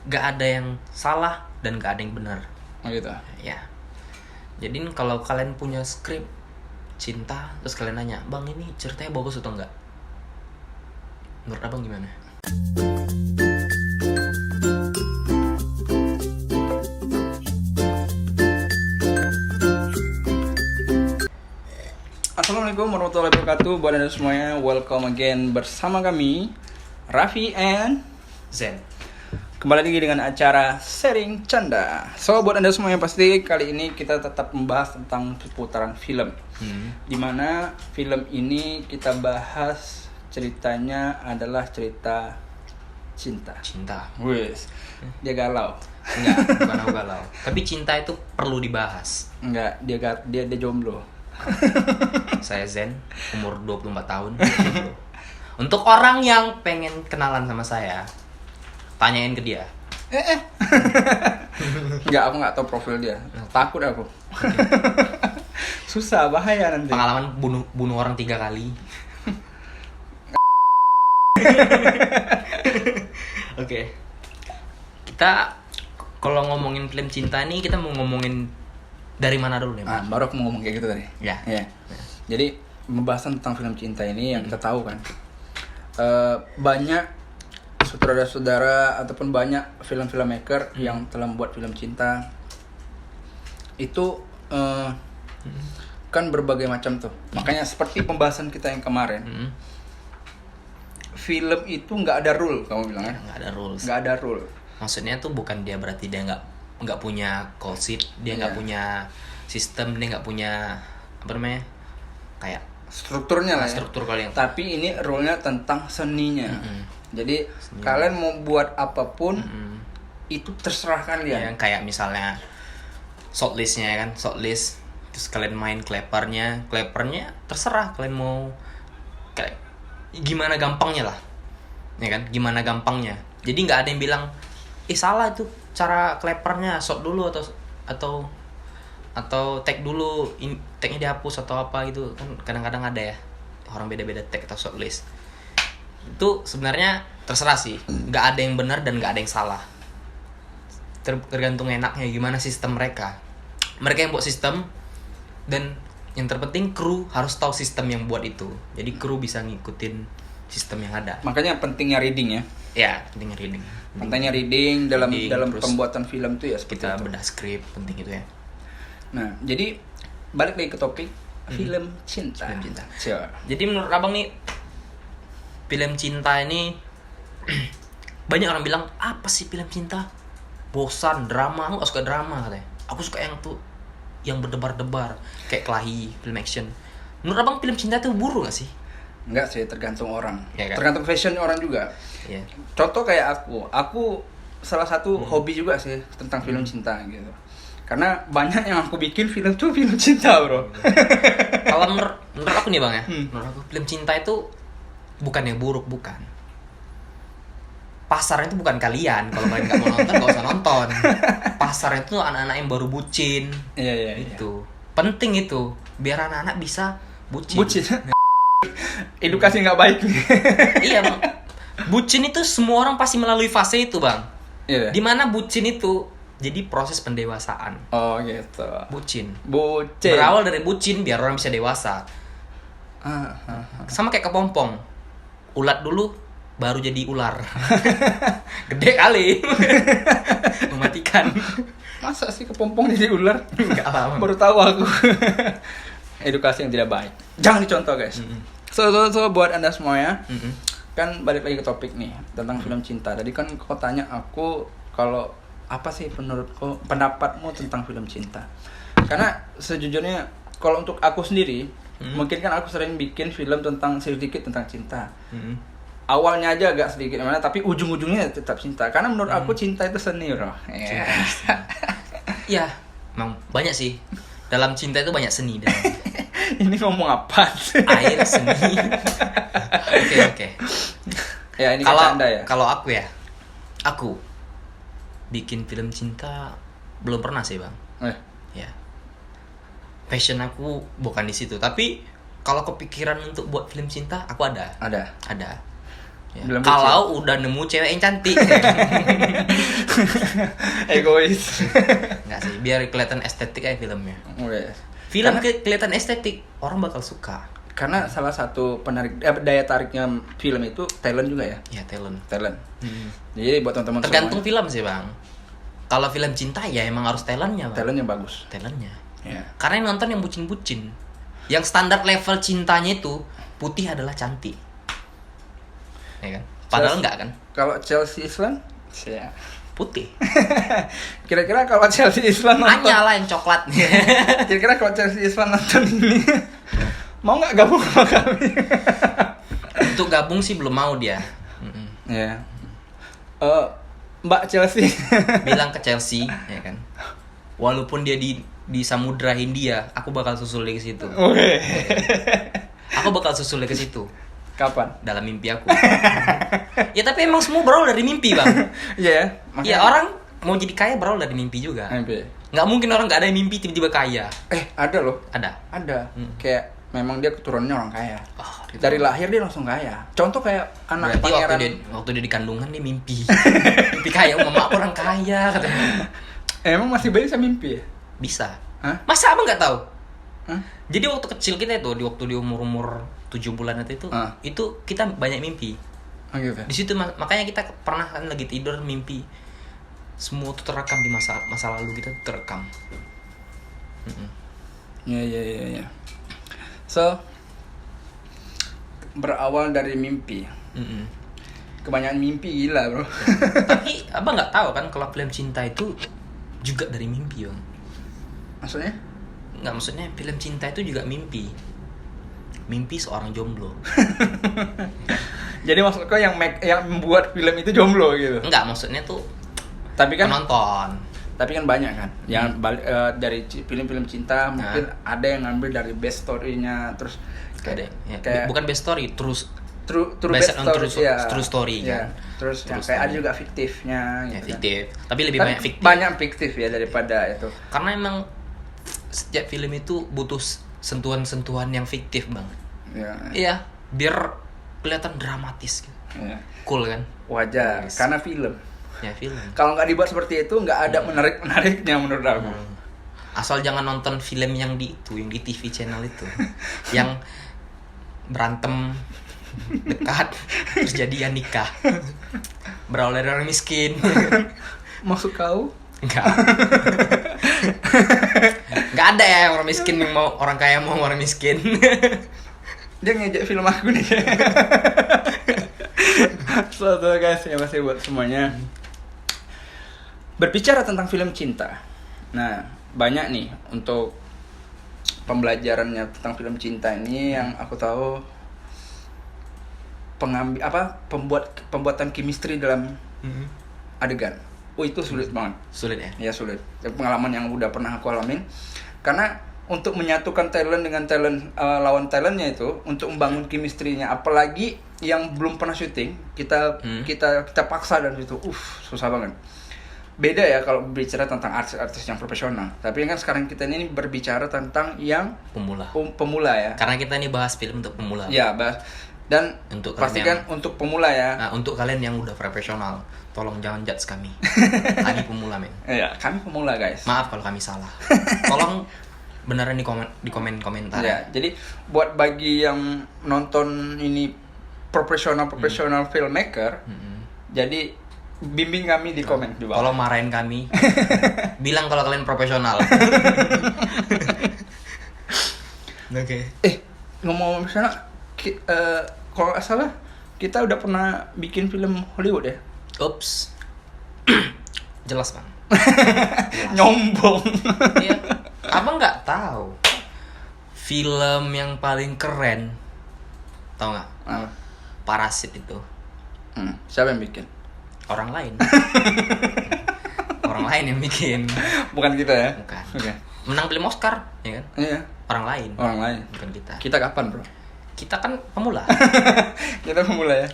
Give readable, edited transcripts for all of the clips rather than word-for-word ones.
gak ada yang salah dan gak ada yang benar. Oh gitu. Ya. Jadi kalau kalian punya skrip cinta terus kalian nanya, "Bang, ini ceritanya bagus atau enggak?" Menurut Abang gimana? Assalamualaikum warahmatullahi wabarakatuh. Buat anda semuanya, welcome again bersama kami Raffi and Zen. kembali lagi dengan acara Sharing Canda. So buat anda semuanya, pasti kali ini kita tetap membahas tentang seputaran film. Dimana film ini kita bahas ceritanya adalah cerita cinta. Cinta. Wes, dia galau. Enggak, bukan aku galau. Tapi cinta itu perlu dibahas. Enggak, dia jomblo. Saya Zen, umur 24 tahun. Untuk orang yang pengen kenalan sama saya, tanyain ke dia. Enggak, aku nggak tahu profil dia. Takut aku. Susah, bahaya nanti. Pengalaman bunuh orang 3 kali. Oke. Kita kalau ngomongin film cinta nih, kita mau ngomongin dari mana dulu nih, Bang? Baru aku mau ngomong kayak gitu tadi. Ya. Jadi pembahasan tentang film cinta ini yang kita tahu kan, banyak sutradara ataupun banyak film-filmmaker yang telah membuat film cinta itu kan berbagai macam tuh. Makanya seperti pembahasan kita yang kemarin, film itu nggak ada rule, kamu bilang kan? Nggak ada rules. Nggak ada rule. Maksudnya tuh bukan dia berarti dia nggak punya call sheet, dia nggak punya sistem, dia nggak punya apa namanya, kayak Strukturnya lah ya. struktur kali yang. Tapi ini rule-nya tentang seninya. Jadi kalian mau buat apapun itu terserah kalian. Ya, kayak misalnya shortlistnya kan, shortlist, terus kalian main clappernya terserah kalian mau kayak gimana gampangnya lah, ya kan, gimana gampangnya. Jadi nggak ada yang bilang, salah itu cara clappernya, shot dulu atau tag dulu, tagnya dihapus atau apa gitu kan. Kadang-kadang ada ya orang beda-beda tag atau shortlist. Itu sebenarnya terserah sih, nggak ada yang benar dan nggak ada yang salah. Tergantung enaknya gimana sistem mereka yang buat sistem, dan yang terpenting kru harus tahu sistem yang buat itu, jadi kru bisa ngikutin sistem yang ada. Makanya pentingnya reading ya. Ya, pentingnya reading. Pentingnya reading dalam terus pembuatan film tuh ya seperti kita itu. bedah skrip, penting itu ya. Nah, jadi balik lagi ke topik film cinta. Film cinta. Sure. Jadi menurut Abang nih, film cinta ini banyak orang bilang, apa sih film cinta? Bosan, drama. Aku gak suka drama katanya. Aku suka yang tuh yang berdebar-debar, kayak kelahi, film action. Menurut Abang film cinta itu buruk gak sih? Enggak sih, tergantung orang. Ya kan? Tergantung fashion orang juga. Iya. Contoh kayak aku salah satu hobi juga sih tentang film cinta gitu. Karena banyak yang aku bikin film tuh film cinta, bro. Kalau menurut aku nih Bang ya, menurut aku film cinta itu bukan yang buruk, bukan. Pasarnya itu bukan kalian. Kalau kalian nggak mau nonton, nggak usah nonton. Pasarnya itu anak-anak yang baru bucin. Iya. Itu penting itu, biar anak-anak bisa bucin. Edukasi nggak baik nih. Iya Bang. Bucin itu semua orang pasti melalui fase itu Bang. Iya. Dimana bucin itu jadi proses pendewasaan. Oh gitu. Bucin. Berawal Berawal dari bucin biar orang bisa dewasa. Sama kayak kepompong. Ulat dulu baru jadi ular. Gede kali. Mematikan. Masa sih kepompong jadi ular? Enggak lama. Baru tahu aku. Edukasi yang tidak baik. Jangan dicontoh, guys. So buat Anda semuanya, kan balik lagi ke topik nih tentang film cinta. Tadi kan kau tanya aku kalau apa sih menurutku pendapatmu tentang film cinta? Karena sejujurnya kalau untuk aku sendiri, mungkin kan aku sering bikin film tentang sedikit tentang cinta. Awalnya aja agak sedikit mana, tapi ujung-ujungnya tetap cinta. Karena menurut aku cinta itu seni, bro. Iya, memang banyak sih. Dalam cinta itu banyak seni dalam. Ini ngomong apa? Air seni. Oke. Ya ini bercanda ya. Kalau aku bikin film cinta belum pernah sih Bang. Ya. Passion aku bukan di situ. Tapi kalau kepikiran untuk buat film cinta, aku ada. Ya. Bilang Kalau udah nemu cewek yang cantik. Egois. Enggak sih, biar kelihatan estetik aja filmnya. Oke. Film kelihatan estetik, orang bakal suka. Karena salah satu daya tariknya film itu talent juga ya. Ya, talent. Jadi buat teman-teman Tergantung film sih, Bang. Kalau film cinta ya emang harus talentnya, Bang. talent yang bagus. Talentnya. Ya. Karena yang nonton yang bucin-bucin. Yang standar level cintanya itu putih adalah cantik. Ya kan? Padahal enggak kan? Kalau Chelsea Islan, ya. Putih. Kira-kira kalau Chelsea Islan nonton, Hanya lah yang coklat. kira-kira kalau Chelsea Islan nonton ini, mau nggak gabung sama kami? Untuk gabung sih belum mau dia. Ya. Mbak Chelsea. Bilang ke Chelsea, ya kan? Walaupun dia di Samudra Hindia, aku bakal susul dia ke situ. Oke. Aku bakal susul dia ke situ. Kapan? Dalam mimpi aku. Ya tapi emang semua berawal dari mimpi, Bang. Iya. Ya orang mau jadi kaya berawal dari mimpi juga. Mimpi. Nggak mungkin orang nggak ada yang mimpi tiba-tiba kaya. Ada loh. Ada. Kayak memang dia keturunannya orang kaya. Gitu. Dari lahir dia langsung kaya. Contoh kayak anak Berarti pangeran. waktu dia di kandungan dia mimpi. Mimpi kaya, mama aku orang kaya katanya. Emang masih bisa mimpi ya? Bisa. Hah? Masa abang nggak tahu? Hah? Jadi waktu kecil kita itu, waktu di umur 7 bulan itu kita banyak mimpi. Oh gitu. Di situ makanya kita pernah kan lagi tidur mimpi. Semua itu terekam di masa lalu kita terekam. Ya. So berawal dari mimpi. Kebanyakan mimpi gila, bro. Tapi abang nggak tahu kan kalau film cinta itu juga dari mimpi, Bang. Maksudnya? Nggak, maksudnya film cinta itu juga mimpi. Mimpi seorang jomblo. Jadi maksudku yang membuat film itu jomblo gitu. Enggak, maksudnya tuh Tapi kan penonton. Tapi kan banyak kan yang dari film-film cinta mungkin ada yang ngambil dari best story-nya, terus Ada, ya. kayak Bukan best story, terus true based best on story, true story ya. kan. Terus True yang kayak ada story. juga fiktifnya Ya, gitu. fiktif. Tapi lebih Kan banyak fiktif. banyak fiktif ya daripada itu. Karena emang setiap film itu butuh sentuhan-sentuhan yang fiktif, Bang. Ya. Iya, biar kelihatan dramatis gitu. Ya. Cool kan? Wajar, Yes. karena film. Ya, film. Kalau nggak dibuat seperti itu nggak ada menarik-menariknya menurut aku. Asal jangan nonton film yang di TV channel itu. Yang berantem dekat terus jadian nikah. Berawal dari orang miskin. Maksud kau? Enggak. Enggak ada ya orang miskin yang mau orang kaya mau orang miskin. Dia ngejek film aku nih. So guys, ya masih buat semuanya. Berbicara tentang film cinta. Nah, banyak nih untuk pembelajarannya tentang film cinta ini yang aku tahu pembuatan chemistry dalam adegan. Itu sulit banget. Sulit ya? Ya sulit. Pengalaman yang udah pernah aku alamin. Karena untuk menyatukan talent dengan talent lawan talentnya itu untuk membangun chemistry-nya, apalagi yang belum pernah syuting, kita paksa dan itu susah banget. Beda ya kalau berbicara tentang artis-artis yang profesional. Tapi kan sekarang kita ini berbicara tentang yang pemula ya. Karena kita ini bahas film untuk pemula. Ya, bahas. Dan untuk pastikan untuk pemula ya. Nah, untuk kalian yang udah profesional, tolong jangan judge kami. Kami pemula, men. Ya, kami pemula, guys. Maaf kalau kami salah. Tolong beneran di komen komentar. Ya, jadi buat bagi yang nonton ini profesional filmmaker, jadi bimbing kami di komen di bawah. Tolong marahin kami. Bilang kalau kalian profesional. Oke. Ngomong sana, kalau nggak salah kita udah pernah bikin film Hollywood ya. Ups. Jelas, Bang. Nyombong. Iya. Abang nggak tahu film yang paling keren, tahu nggak? Parasit itu. Siapa yang bikin? Orang lain. Orang lain yang bikin. Bukan kita ya? Bukan. Oke. Menang film Oscar, ya kan? Iya. Orang lain. Orang lain. Bukan kita. Kita kapan, bro? Kita kan pemula. Kita pemula ya.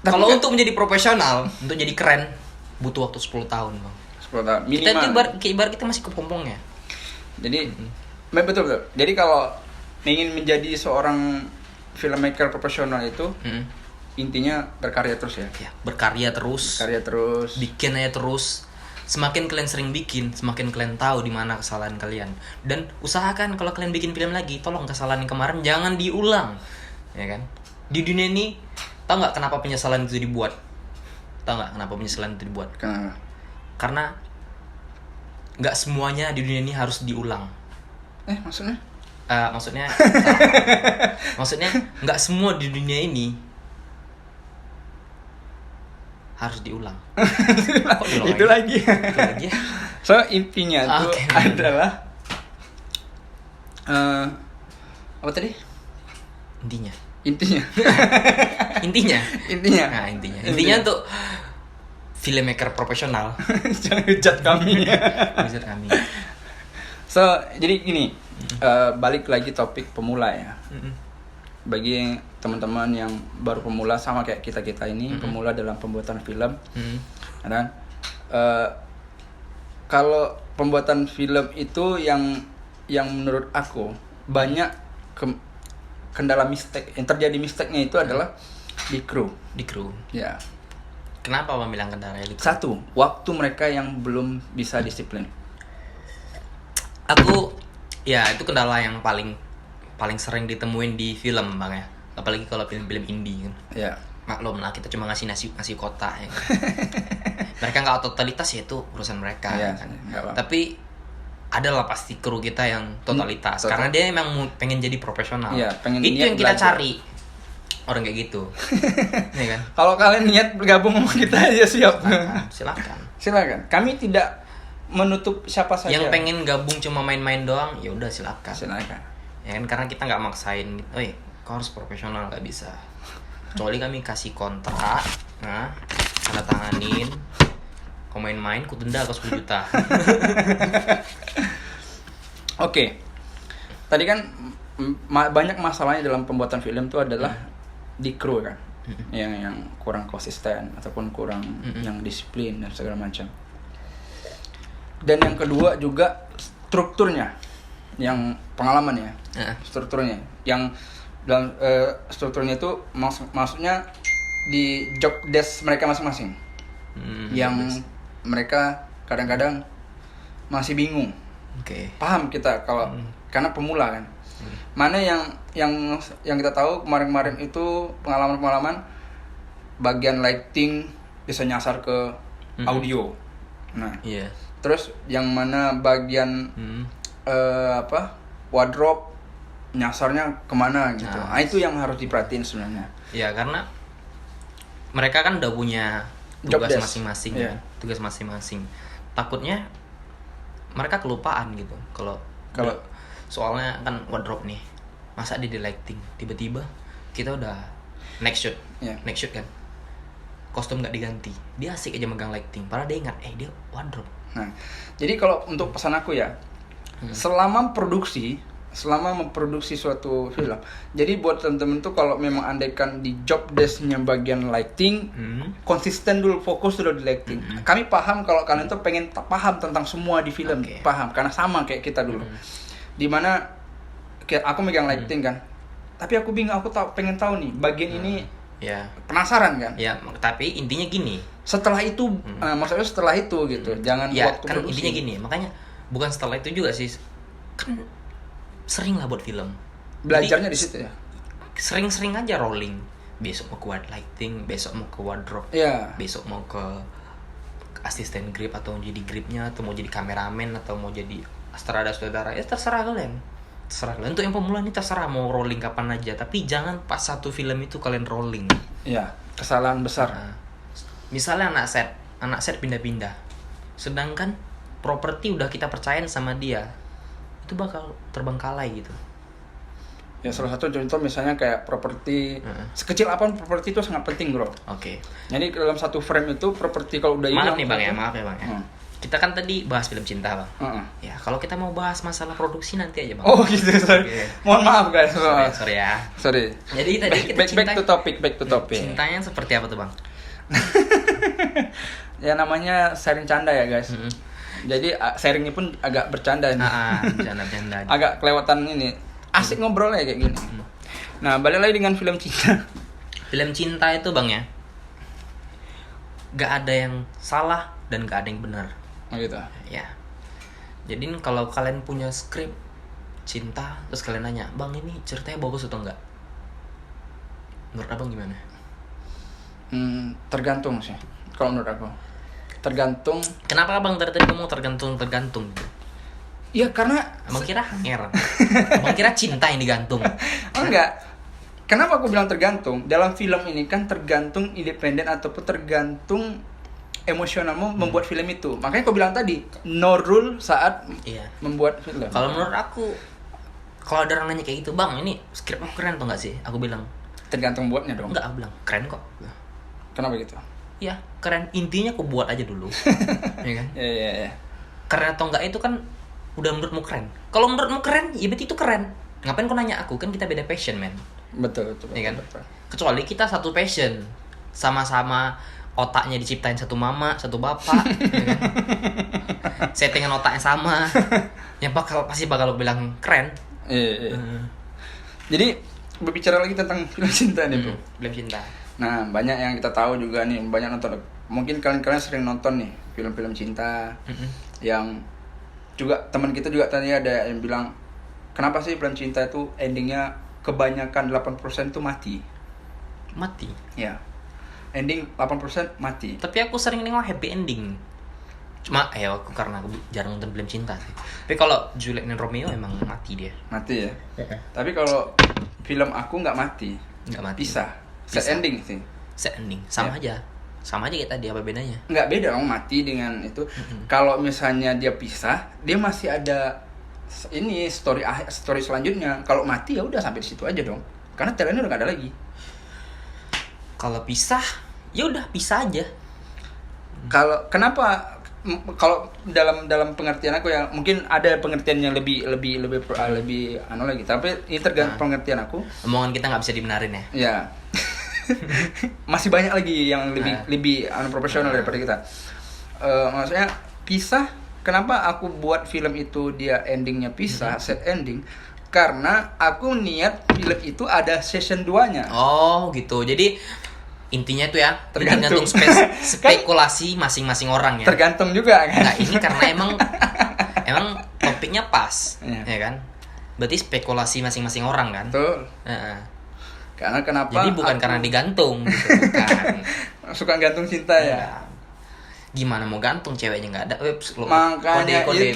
Kalau untuk menjadi profesional, untuk jadi keren, butuh waktu 10 tahun, Bang. 10 tahun minimal. Kita itu ibarat kita masih kepompongnya. Jadi betul. Jadi kalau ingin menjadi seorang filmmaker profesional itu intinya berkarya terus ya. Ya, berkarya terus. Karya terus. Bikin aja terus. Semakin kalian sering bikin, semakin kalian tahu di mana kesalahan kalian. Dan usahakan kalau kalian bikin film lagi, tolong kesalahan yang kemarin jangan diulang. Ya kan? Di dunia ini, tahu nggak kenapa penyesalan itu dibuat? Tahu nggak kenapa penyesalan itu dibuat? Kenapa? Karena nggak semuanya di dunia ini harus diulang. Maksudnya? Maksudnya maksudnya nggak semua di dunia ini harus diulang. Kok diulang Itu lagi. Itu lagi. So intinya tuh Oke. adalah apa tadi? Intinya. Intinya. Intinya. Intinya. Nah, intinya untuk filmmaker profesional. Jangan hujat kami. Bisa kami. So jadi gini, balik lagi topik pemula ya. Bagi teman-teman yang baru pemula sama kayak kita ini, pemula dalam pembuatan film, dan kalau pembuatan film itu yang menurut aku banyak kendala mistake yang terjadi, mistake-nya itu adalah di kru. Di kru. Ya. Kenapa Abang bilang kendala di kru? Satu, waktu mereka yang belum bisa disiplin. Aku ya itu kendala yang paling sering ditemuin di film Bang ya. Apalagi kalau film-film indie kan. Ya. Maklum lah, kita cuma ngasih kotak ya kan. Mereka nggak totalitas ya itu urusan mereka Iya, kan. nggak apa-apa. Tapi adalah pasti kru kita yang totalitas total. karena dia emang pengen jadi profesional. Iya, pengen itu niat yang kita belajar. cari. Orang kayak gitu. Iya kan? Kalau kalian niat bergabung sama kita aja siap. Silakan. Silakan. Kami tidak menutup siapa saja. Yang pengen gabung cuma main-main doang, ya udah silakan. Silakan. Ya kan, karena kita nggak maksain, "Oi, kau harus profesional," nggak bisa. Kecuali kami kasih kontrak, nah, tanda tanganin, kau main-main, ku denda kau 10 juta. Oke. Tadi kan banyak masalahnya dalam pembuatan film itu adalah di kru kan. Yang kurang konsisten ataupun kurang yang disiplin dan segala macam. Dan yang kedua juga strukturnya. Yang pengalaman ya. Strukturnya yang dalam strukturnya itu maksudnya di job desk mereka masing-masing. Yang mereka kadang-kadang masih bingung. Oke. Paham kita kalau karena pemula kan. Mana yang kita tahu kemarin-kemarin itu pengalaman bagian lighting bisa nyasar ke audio. Nah, Iya. terus yang mana bagian wardrobe nyasarnya kemana gitu. Nah, itu yang harus diperhatiin sebenarnya. Ya karena mereka kan udah punya Job tugas desk. masing-masing, Iya. kan? Tugas masing-masing. Takutnya mereka kelupaan gitu. Kalau soalnya kan wardrobe nih, masa dia di lighting, tiba-tiba kita udah next shoot, Iya. next shoot kan, kostum nggak diganti, dia asik aja megang lighting, padahal dia ingat, dia wardrobe. Nah, jadi kalau untuk pesan aku ya, selama memproduksi suatu film, jadi buat temen-temen tuh kalau memang andaikan di job desk-nya bagian lighting, konsisten dulu, fokus dulu di lighting. Kami paham kalau kalian tuh pengen paham tentang semua di film, Oke. paham, karena sama kayak kita dulu. Dimana kayak aku megang lighting kan, tapi aku bingung, pengen tahu nih bagian ini, Ya, penasaran kan. ya, tapi intinya gini. Setelah itu, maksudnya setelah itu gitu, jangan Ya waktu kan produksi. intinya gini, makanya bukan setelah itu juga sih, kan sering lah buat film. Belajarnya Jadi, di situ ya. Sering-sering aja rolling. Besok mau ke lighting, besok mau ke wardrobe, Iya. besok mau ke asisten grip atau mau jadi gripnya, atau mau jadi kameramen, atau mau jadi sutradara. Ya terserah kalian. Terserah kalian. Untuk yang pemula ini terserah mau rolling kapan aja, tapi jangan pas satu film itu kalian rolling. Iya, kesalahan besar. Nah, misalnya anak set pindah-pindah, sedangkan properti udah kita percayain sama dia, itu bakal terbengkalai gitu. Ya salah satu contoh misalnya kayak properti, sekecil apapun properti itu sangat penting bro. Oke. Jadi dalam satu frame itu properti kalau udah Maaf hilang, nih bang ya, maaf ya bang ya. Kita kan tadi bahas film cinta bang. Ya kalau kita mau bahas masalah produksi nanti aja bang. Oh gitu, sorry. Oke. Mohon maaf guys. Sorry ya. Sorry. Jadi tadi kita Back to topic. Cintanya seperti apa tuh bang? Ya namanya sharing canda ya guys. Jadi sharingnya pun agak bercanda nih. Bercanda-bercanda. Agak kelewatan ini. Asik ngobrolnya kayak gini. Nah, balik lagi dengan film cinta. Film cinta itu bang ya, gak ada yang salah dan gak ada yang benar. Oh gitu. Ya. Jadi kalau kalian punya skrip cinta, terus kalian nanya, bang ini ceritanya bagus atau enggak? Menurut abang gimana? Tergantung sih. Kalau menurut aku, tergantung. Kenapa abang tadi ngomong tergantung? Iya karena Abang kira hanger. Abang kira cinta yang digantung. enggak. Kenapa aku bilang tergantung? Dalam film ini kan tergantung independen ataupun tergantung emosionalmu membuat film itu. Makanya aku bilang tadi, no rule saat Iya. membuat film. Kalau menurut aku, kalau ada orang nanya kayak gitu, bang ini skripnya keren atau enggak sih? Aku bilang, Tergantung buatnya dong. enggak, aku bilang keren kok. Kenapa gitu? Ya keren, intinya aku buat aja dulu. Ya kan? Iya. Keren atau enggak itu kan udah menurutmu keren. Kalau menurutmu keren, ya berarti itu keren. Ngapain kau nanya aku? Kan kita beda passion, men. Betul. Ya kan? Kecuali kita satu passion, sama-sama otaknya diciptain satu mama, satu bapak, ya kan? Settingan otaknya sama, yang pasti bakal bilang keren. Iya. Jadi berbicara lagi tentang film cinta nih, Bro. Film cinta. Nah, banyak yang kita tahu juga nih, banyak nonton. Mungkin kalian sering nonton nih film-film cinta yang juga teman kita juga tadi ada yang bilang, kenapa sih film cinta itu endingnya kebanyakan 8% itu mati? Mati. Ya. Ending 8% mati. Tapi aku sering nengok happy ending. Cuma aku karena aku jarang nonton film cinta sih. Tapi kalau Juliet dan Romeo emang mati dia. Mati ya. Tapi kalau film aku nggak mati. Nggak mati. Pisah. Set ending sih. Set ending. Sama aja. Sama aja kayak tadi, apa bedanya? Nggak beda dong mati dengan itu. Kalau misalnya dia pisah, dia masih ada ini story selanjutnya. Kalau mati ya udah sampai di situ aja dong. Karena trailernya udah nggak ada lagi. Kalau pisah, ya udah pisah aja. Kalau dalam pengertian aku ya, mungkin ada pengertian yang lebih anu lagi, tapi ini tergantung pengertian aku. Omongan kita nggak bisa dibenarin ya. Ya. Masih banyak lagi yang lebih profesional daripada kita. Maksudnya pisah. Kenapa aku buat film itu dia endingnya pisah, set ending? Karena aku niat film itu ada season 2-nya. Oh gitu. Jadi intinya tuh ya Tergantung. spekulasi masing-masing orang ya. Tergantung juga kan. Nah ini karena emang topiknya pas, ya kan? Berarti spekulasi masing-masing orang kan. Betul. Karena kenapa? Jadi bukan karena digantung, gitu, bukan. Suka gantung cinta ya. Nah, gimana mau gantung ceweknya nggak ada? Makanya kode.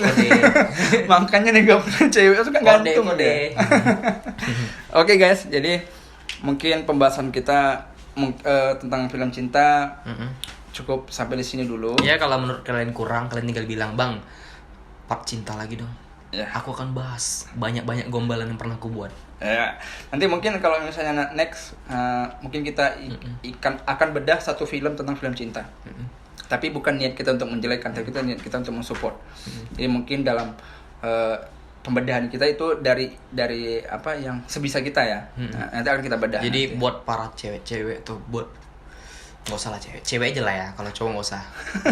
Makanya nih gak pernah cewek suka gantung Kode. deh. Oke guys, jadi mungkin pembahasan kita tentang film cinta cukup sampai di sini dulu. Ya kalau menurut kalian kurang, kalian tinggal bilang, bang, part cinta lagi dong. Ya. Aku akan bahas banyak gombalan yang pernah aku buat. Ya, nanti mungkin kalau misalnya next mungkin kita akan bedah satu film tentang film cinta. Tapi bukan niat kita untuk menjelekkan, tapi kita niat kita untuk mensupport. Jadi mungkin dalam pembedahan kita itu dari apa yang sebisa kita ya. Nah, nanti akan kita bedah. Jadi nanti. buat para cewek-cewek tuh, buat nggak usah lah cewek aja lah ya. Kalau cowok nggak usah.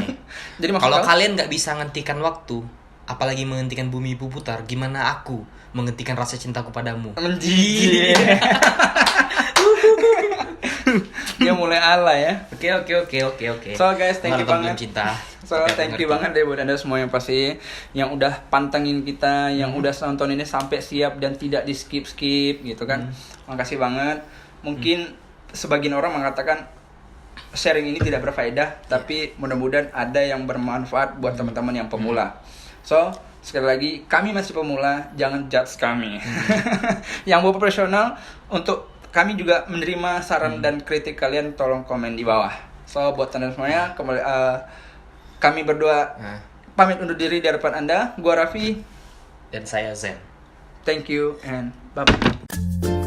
Nih. Jadi Kalau kalian nggak bisa menghentikan waktu, apalagi menghentikan bumi berputar, gimana aku menghentikan rasa cintaku padamu? menjijik. Dia mulai ala ya. Oke. So guys, thank you Marathon banget. film cinta. So thank you banget deh buat Anda semua yang pasti yang udah pantengin kita, yang udah nonton ini sampai siap dan tidak di skip gitu kan. Makasih banget. Mungkin sebagian orang mengatakan sharing ini tidak berfaedah, tapi mudah-mudahan ada yang bermanfaat buat teman-teman yang pemula. So sekali lagi, kami masih pemula, jangan judge kami. Yang mau profesional, untuk kami juga menerima saran dan kritik kalian, tolong komen di bawah. So buat teman semuanya, kembali kami berdua pamit undur diri di hadapan Anda. Gua Raffi Dan saya Zen. Thank you and bye-bye.